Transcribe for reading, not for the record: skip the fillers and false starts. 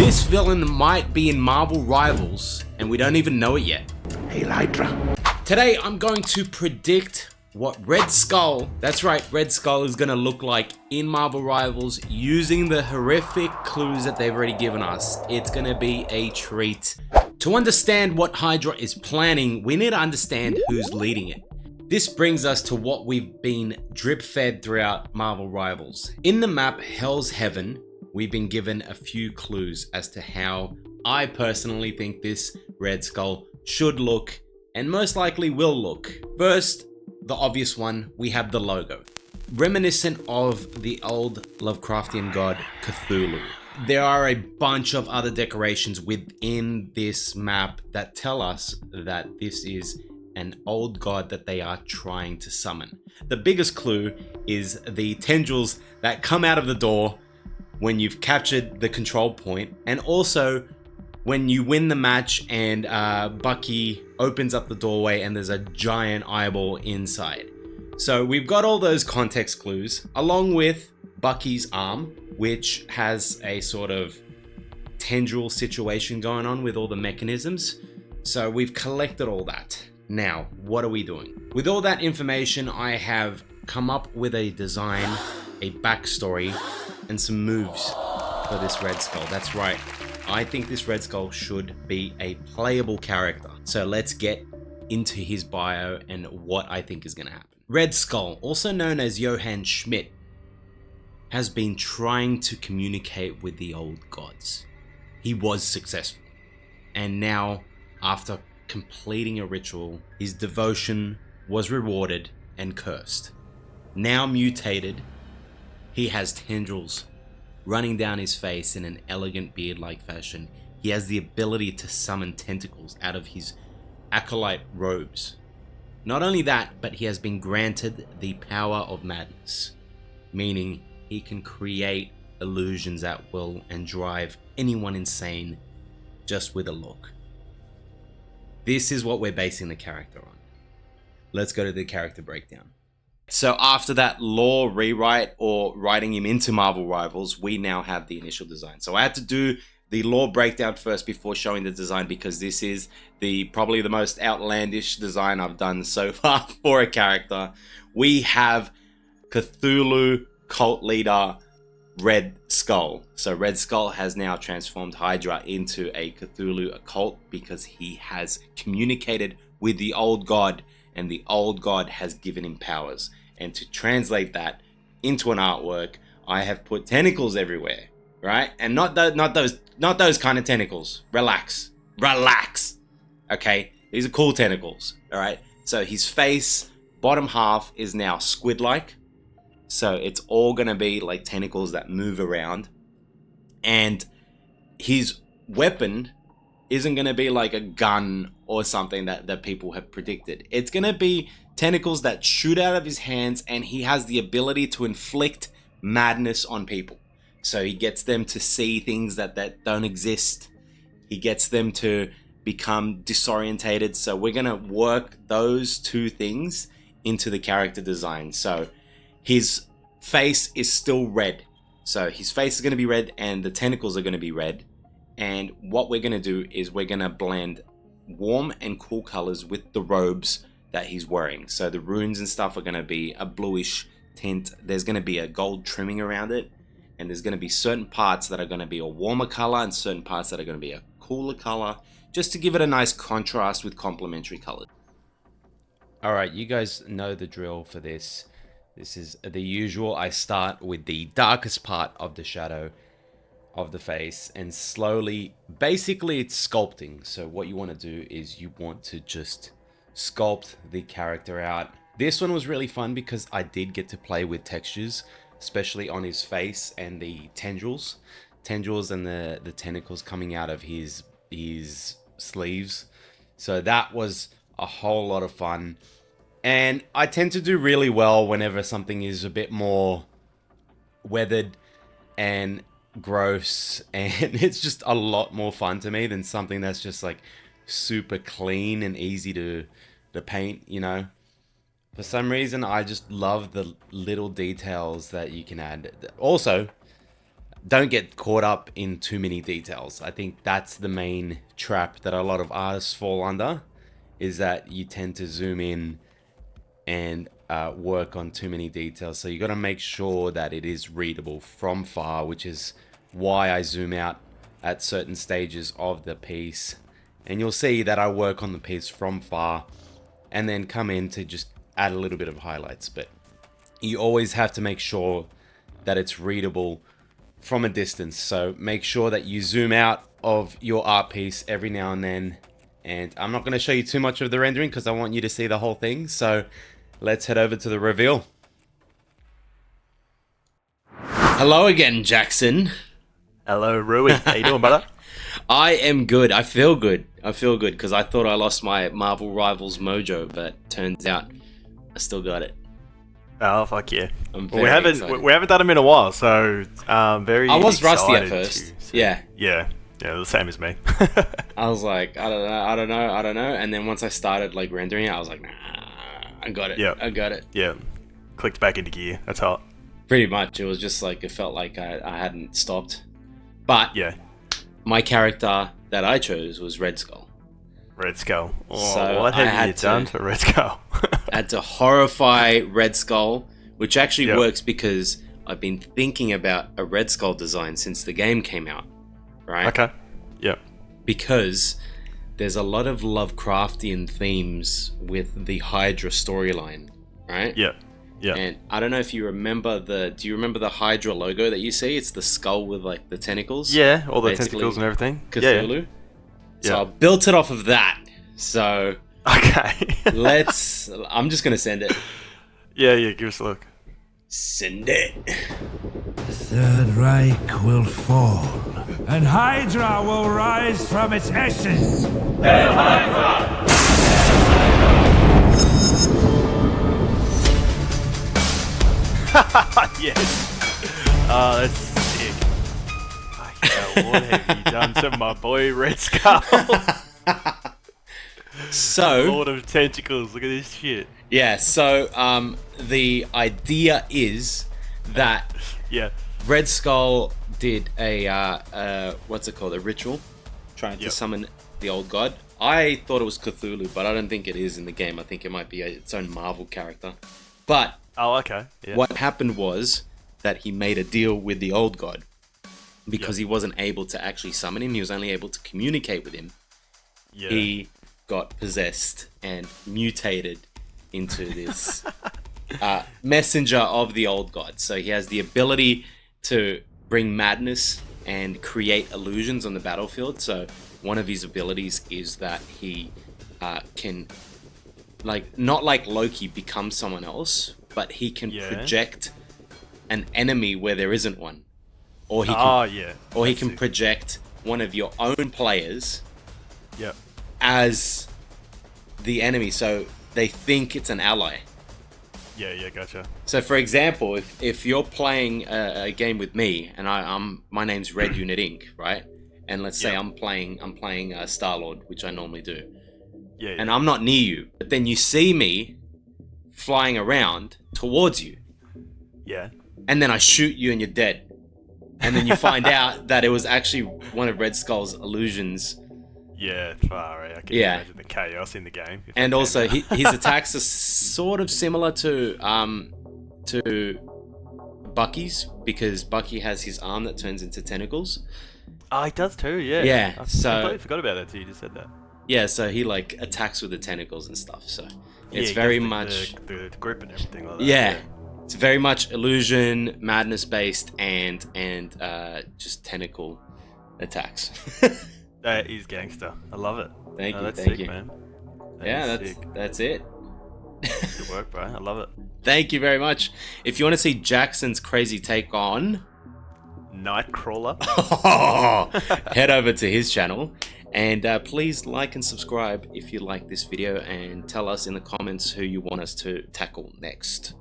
This villain might be in Marvel Rivals, and we don't even know it yet. Hail Hydra. Today, I'm going to predict what Red Skull, that's right, Red Skull is going to look like in Marvel Rivals using the horrific clues that they've already given us. It's going to be a treat. To understand what Hydra is planning, we need to understand who's leading it. This brings us to what we've been drip-fed throughout Marvel Rivals. In the map Hell's Heaven, we've been given a few clues as to how I personally think this Red Skull should look, and most likely will look. First, the obvious one, we have the logo. Reminiscent of the old Lovecraftian god Cthulhu. There are a bunch of other decorations within this map that tell us that this is an old god that they are trying to summon. The biggest clue is the tendrils that come out of the door when you've captured the control point, and also when you win the match and Bucky opens up the doorway and there's a giant eyeball inside. So we've got all those context clues, along with Bucky's arm, which has a sort of tendril situation going on with all the mechanisms. So we've collected all that. Now, what are we doing? With all that information, I have come up with a design, a backstory, and some moves for this Red Skull. That's right. I think this Red Skull should be a playable character. So let's get into his bio and what I think is going to happen. Red Skull, also known as Johann Schmidt, has been trying to communicate with the old gods. He was successful. And now, after completing a ritual, his devotion was rewarded and cursed. Now mutated, he has tendrils running down his face in an elegant beard-like fashion. He has the ability to summon tentacles out of his acolyte robes. Not only that, but he has been granted the power of madness, meaning he can create illusions at will and drive anyone insane just with a look. This is what we're basing the character on. Let's go to the character breakdown. So after that lore rewrite or writing him into Marvel Rivals, we now have the initial design. So I had to do the lore breakdown first before showing the design, because this is probably the most outlandish design I've done so far for a character. We have Cthulhu cult leader Red Skull. So Red Skull has now transformed Hydra into a Cthulhu occult because he has communicated with the old god, and the old god has given him powers. And to translate that into an artwork, I have put tentacles everywhere, right? And not those kind of tentacles. Relax. Okay, these are cool tentacles. All right. So his face, bottom half, is now squid-like. So it's all gonna be like tentacles that move around, and his weapon isn't gonna be like a gun or something that people have predicted. It's gonna be tentacles that shoot out of his hands, and he has the ability to inflict madness on people. So he gets them to see things that don't exist. He gets them to become disorientated. So we're gonna work those two things into the character design. So his face is still red. So his face is gonna be red and the tentacles are gonna be red. And what we're gonna do is we're gonna blend warm and cool colors with the robes that he's wearing. So the runes and stuff are gonna be a bluish tint. There's gonna be a gold trimming around it, and there's gonna be certain parts that are gonna be a warmer color and certain parts that are gonna be a cooler color, just to give it a nice contrast with complementary colors. All right, you guys know the drill for this. This is the usual. I start with the darkest part of the shadow of the face, and slowly, basically it's sculpting. So what you want to do is you want to just sculpt the character out. This one was really fun because I did get to play with textures, especially on his face and the tendrils and the tentacles coming out of his sleeves. So that was a whole lot of fun. And I tend to do really well whenever something is a bit more weathered and gross, and it's just a lot more fun to me than something that's just like super clean and easy to paint, you know. For some reason, I just love the little details that you can add. Also, don't get caught up in too many details. I think that's the main trap that a lot of artists fall under, is that you tend to zoom in and work on too many details. So you got to make sure that it is readable from far, which is why I zoom out at certain stages of the piece. And you'll see that I work on the piece from far and then come in to just add a little bit of highlights. But you always have to make sure that it's readable from a distance. So make sure that you zoom out of your art piece every now and then. And I'm not going to show you too much of the rendering because I want you to see the whole thing. So let's head over to the reveal. Hello again, Jackson. Hello, Rui. How you doing, brother? I am good. I feel good because I thought I lost my Marvel Rivals mojo, but turns out I still got it. Oh, fuck yeah. We haven't done them in a while, so very I was rusty at excited first. to- Yeah. Yeah, the same as me. I was like, I don't know. And then once I started like rendering it, I was like, nah, I got it. Yep. I got it. Yeah, clicked back into gear. That's hot. Pretty much. It was just like, it felt like I hadn't stopped. But Yeah, my character that I chose was Red Skull. Red Skull. Oh, So what I have had you done to Red Skull? I had to horrify Red Skull, which actually Yep. works because I've been thinking about a Red Skull design since the game came out, right? Okay. Yep. Because there's a lot of Lovecraftian themes with the Hydra storyline, right? Yep. Yep. And I don't know if you remember do you remember the Hydra logo that you see? It's the skull with like the tentacles. Yeah, all the Basically tentacles and everything. Cthulhu. Yeah. So Yeah. I built it off of that. So Okay. I'm just gonna send it. Yeah, give us a look. Send it. The Third Reich will fall, and Hydra will rise from its ashes. Yes. Oh, that's sick. Fucking hell, what have you done to my boy Red Skull? So Lord of Tentacles, look at this shit. yeah, so the idea is that Yeah. Red Skull did a what's it called? A ritual, trying to Yep. summon the old god. I thought it was Cthulhu, but I don't think it is in the game. I think it might be its own Marvel character. But Oh, okay. Yeah. what happened was that he made a deal with the old god because he wasn't able to actually summon him. He was only able to communicate with him. Yeah. He got possessed and mutated into this messenger of the old god. So he has the ability to bring madness and create illusions on the battlefield. So one of his abilities is that he can, like, not like Loki, become someone else, but he can project an enemy where there isn't one, or he can, or he can project one of your own players as the enemy, so they think it's an ally. Yeah, gotcha. So, for example, if you're playing a game with me, and my name's redunitink, right? And let's say I'm playing Star-Lord, which I normally do. Yeah. And I'm not near you, but then you see me flying around towards you, Yeah. and then I shoot you and you're dead. And then you find out that it was actually one of Red Skull's illusions. Yeah, far right. I can Yeah. imagine the chaos in the game. And also, his attacks are sort of similar to Bucky's, because Bucky has his arm that turns into tentacles. Oh, he does too, yeah. Yeah, I so- completely forgot about that too, you just said that. Yeah, so he like attacks with the tentacles and stuff. So Yeah, it's he very does much the grip and everything like that. yeah. It's very much illusion, madness based, and just tentacle attacks. That is gangster. I love it. Thank you, That's thank sick, you. man. That Yeah, is that's sick. that's it. Good work, bro. I love it. Thank you very much. If you want to see Jackson's crazy take on Nightcrawler. head over to his channel, and please like and subscribe if you like this video, and tell us in the comments who you want us to tackle next.